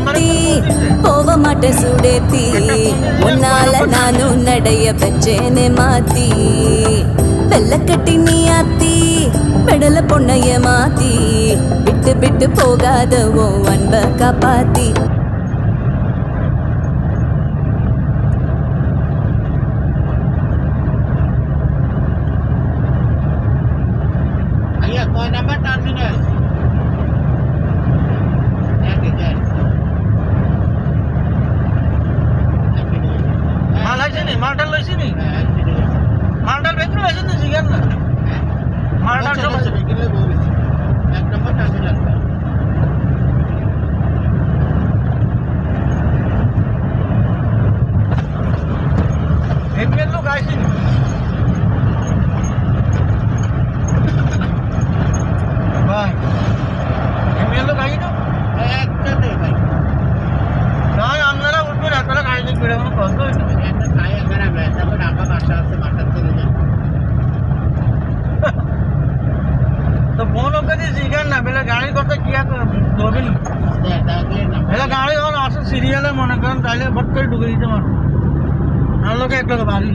ಎತ್ತಿ ಹೋವ ಮಠ ಸುಡೇತಿ ಮುನ್ನಾಲ ನಾನು ನಡೆಯ ಬೆಚ್ಚೇನೆ ಮಾತಿ ಬೆಲ್ಲ ಕಟ್ಟಿ ನೀ ಅತ್ತಿ ಬೆಡಲ ಪೊಣ್ಣಯ್ಯ ಮಾತಿ ಬಿಟ್ಟು ಬಿಟ್ಟು ಹೋಗಾದವೋ ಅನ್ಬ ಕಾಪಾತಿ মালটাল লইছি নি মালটাল বেতন লইছি নি জিগান না মালটাল সব কিনলে বলছি এক নম্বর টাকা লাগবে এক মেল লোক আইছি নি ভাই এক মেল লোক আই না একটা দে ভাই না আপনারা উঠবেন আপনারা গাড়ি নিয়ে বেরোনো কষ্ট হচ্ছে तो फोन कधी जिगर ना बेला गाड़ी करता किया दोबिल बेला गाड़ी और असं सिरियल है मन करून ताले बट कर डुगरी ते मार हम लोग एक लोग बारी